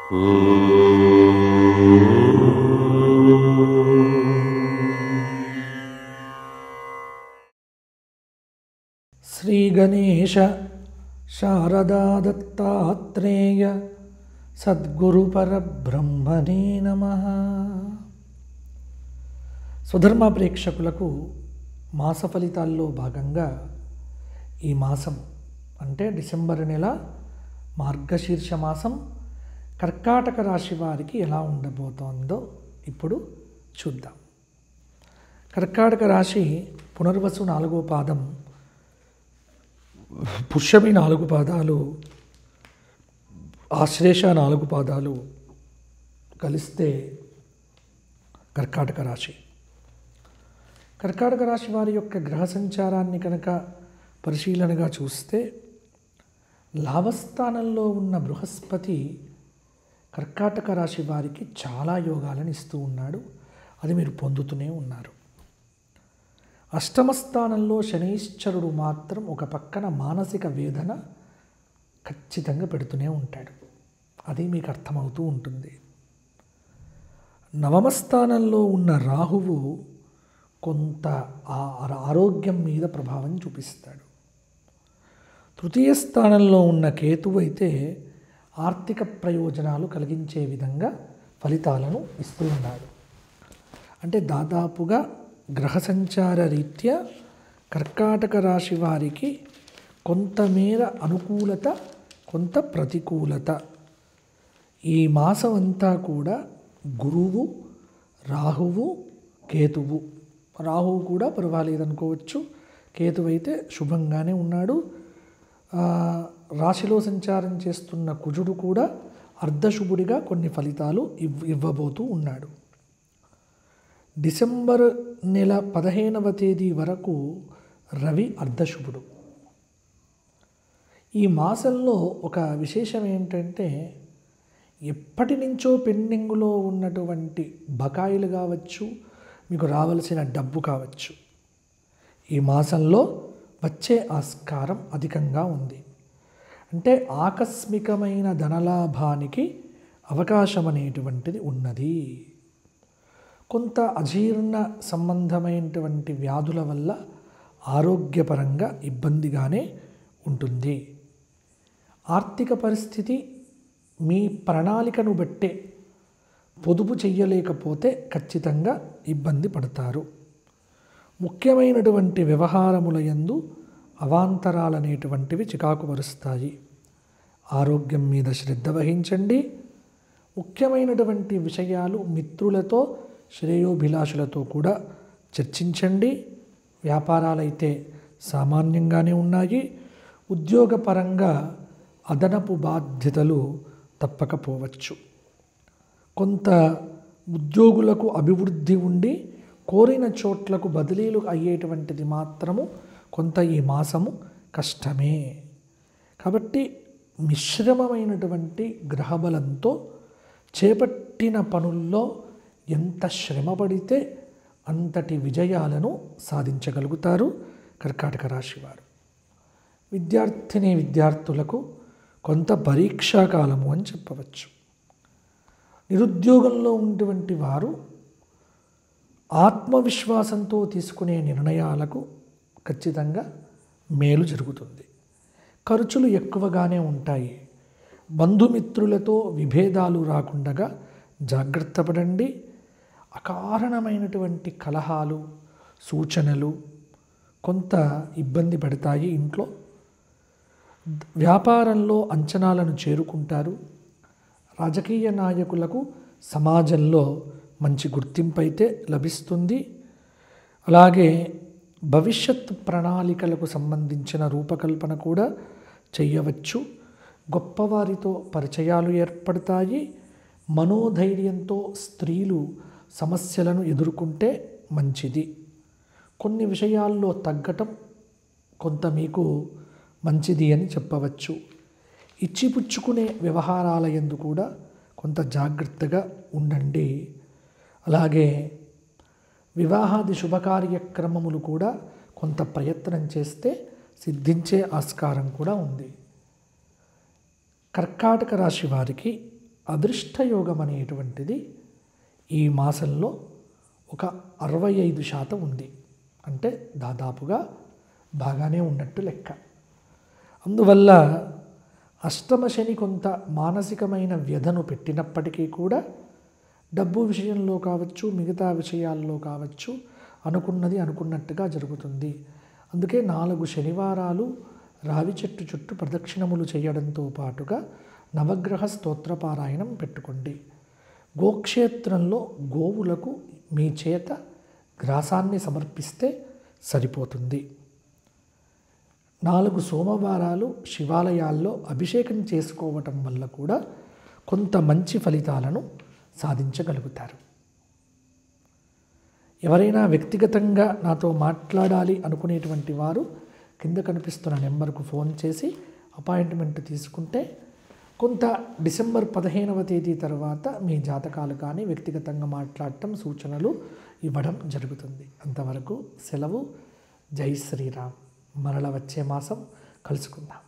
శ్రీ గణేశ శారదా దత్తాత్రేయ సద్గురు పరబ్రహ్మణే నమః. స్వధర్మ ప్రేక్షకులకు మాస ఫలితాల్లో భాగంగా ఈ మాసం అంటే డిసెంబర్ నెల మార్గశీర్ష మాసం కర్కాటక రాశి వారికి ఎలా ఉండబోతోందో ఇప్పుడు చూద్దాం. కర్కాటక రాశి పునర్వసు 4వ పాదం, పుష్యమి 4 పాదాలు, ఆశ్లేష 4 పాదాలు కలిస్తే కర్కాటక రాశి. కర్కాటక రాశి వారి యొక్క గ్రహ సంచారాన్ని కనుక పరిశీలనగా చూస్తే లాభస్థానంలో ఉన్న బృహస్పతి కర్కాటక రాశి వారికి చాలా యోగాలను ఇస్తూ ఉన్నాడు. అది మీరు పొందుతూనే ఉన్నారు. అష్టమ స్థానంలో శనైశ్చరుడు మాత్రం ఒక పక్కన మానసిక వేదన ఖచ్చితంగా పెడుతూనే ఉంటాడు. అది మీకు అర్థమవుతూ ఉంటుంది. నవమ స్థానంలో ఉన్న రాహువు కొంత ఆరోగ్యం మీద ప్రభావం చూపిస్తాడు. తృతీయ స్థానంలో ఉన్న కేతువు అయితే ఆర్థిక ప్రయోజనాలు కలిగించే విధంగా ఫలితాలను ఇస్తూ ఉన్నాడు. అంటే దాదాపుగా గ్రహ సంచార రీత్యా కర్కాటక రాశి వారికి కొంతమేర అనుకూలత, కొంత ప్రతికూలత. ఈ మాసం అంతా కూడా గురువు, రాహువు, కేతువు. రాహువు కూడా పర్వాలేదనుకోవచ్చు, కేతువు అయితే శుభంగానే ఉన్నాడు. రాశిలో సంచారం చేస్తున్న కుజుడు కూడా అర్ధశుభుడిగా కొన్ని ఫలితాలు ఇవ్వబోతూ ఉన్నాడు. డిసెంబర్ నెల 15వ తేదీ వరకు రవి అర్ధశుభుడు. ఈ మాసంలో ఒక విశేషం ఏంటంటే ఎప్పటి నుంచో పెండింగ్లో ఉన్నటువంటి బకాయిలు కావచ్చు, మీకు రావాల్సిన డబ్బు కావచ్చు, ఈ మాసంలో వచ్చే ఆస్కారం అధికంగా ఉంది. అంటే ఆకస్మికమైన ధనలాభానికి అవకాశం అనేటువంటిది ఉన్నది. కొంత అజీర్ణ సంబంధమైనటువంటి వ్యాధుల వల్ల ఆరోగ్యపరంగా ఇబ్బందిగానే ఉంటుంది. ఆర్థిక పరిస్థితి మీ ప్రణాళికను బట్టే పొదుపు చెయ్యలేకపోతే ఖచ్చితంగా ఇబ్బంది పడతారు. ముఖ్యమైనటువంటి వ్యవహారముల యందు అవాంతరాలనేటువంటివి చికాకు పరుస్తాయి. ఆరోగ్యం మీద శ్రద్ధ వహించండి. ముఖ్యమైనటువంటి విషయాలు మిత్రులతో, శ్రేయోభిలాషులతో కూడా చర్చించండి. వ్యాపారాలైతే సామాన్యంగానే ఉన్నాయి. ఉద్యోగపరంగా అదనపు బాధ్యతలు తప్పకపోవచ్చు. కొంత ఉద్యోగులకు అభివృద్ధి ఉండి కోరిన చోట్లకు బదిలీలు అయ్యేటువంటిది మాత్రము కొంత ఈ మాసము కష్టమే. కాబట్టి మిశ్రమమైనటువంటి గ్రహబలంతో చేపట్టిన పనుల్లో ఎంత శ్రమ పడితే అంతటి విజయాలను సాధించగలుగుతారు కర్కాటక రాశి వారు. విద్యార్థులకు కొంత పరీక్షాకాలము అని చెప్పవచ్చు. నిరుద్యోగంలో ఉన్నటువంటి వారు ఆత్మవిశ్వాసంతో తీసుకునే నిర్ణయాలకు ఖచ్చితంగా మేలు జరుగుతుంది. ఖర్చులు ఎక్కువగానే ఉంటాయి. బంధుమిత్రులతో విభేదాలు రాకుండా జాగ్రత్త పడండి. అకారణమైనటువంటి కలహాలు, సూచనలు కొంత ఇబ్బంది పెడతాయి ఇంట్లో. వ్యాపారంలో అంచనాలను చేరుకుంటారు. రాజకీయ నాయకులకు సమాజంలో మంచి గుర్తింపు అయితే లభిస్తుంది. అలాగే భవిష్యత్ ప్రణాళికలకు సంబంధించిన రూపకల్పన కూడా చేయవచ్చు. గొప్పవారితో పరిచయాలు ఏర్పడతాయి. మనోధైర్యంతో స్త్రీలు సమస్యలను ఎదుర్కొంటే మంచిది. కొన్ని విషయాల్లో తగ్గటం కొంత మీకు మంచిది అని చెప్పవచ్చు. ఇచ్చిపుచ్చుకునే వ్యవహారాల యందు కూడా కొంత జాగ్రత్తగా ఉండండి. అలాగే వివాహాది శుభకార్యక్రమములు కూడా కొంత ప్రయత్నం చేస్తే సిద్ధించే ఆస్కారం కూడా ఉంది. కర్కాటక రాశి వారికి అదృష్టయోగం అనేటువంటిది ఈ మాసంలో ఒక 65% ఉంది. అంటే దాదాపుగా బాగానే ఉన్నట్టు లెక్క. అందువల్ల అష్టమ శని కొంత మానసికమైన వ్యధను పెట్టినప్పటికీ కూడా డబ్బు విషయంలో కావచ్చు, మిగతా విషయాల్లో కావచ్చు, అనుకున్నది అనుకున్నట్టుగా జరుగుతుంది. అందుకే 4 శనివారాలు రావి చెట్టు చుట్టూ ప్రదక్షిణములు చేయడంతో పాటుగా నవగ్రహ స్తోత్రపారాయణం పెట్టుకోండి. గోక్షేత్రంలో గోవులకు మీ చేత గ్రాసాన్ని సమర్పిస్తే సరిపోతుంది. 4 సోమవారాలు శివాలయాల్లో అభిషేకం చేసుకోవటం వల్ల కూడా కొంత మంచి ఫలితాలను సాధించగలుగుతారు. ఎవరైనా వ్యక్తిగతంగా నాతో మాట్లాడాలి అనుకునేటువంటి వారు కింద కనిపిస్తున్న నెంబర్కు ఫోన్ చేసి అపాయింట్మెంట్ తీసుకుంటే కొంత డిసెంబర్ 15వ తేదీ తర్వాత మీ జాతకాలు కానీ వ్యక్తిగతంగా మాట్లాడటం, సూచనలు ఇవ్వడం జరుగుతుంది. అంతవరకు సెలవు. జై శ్రీరామ్. మరల వచ్చే మాసం కలుసుకుందాం.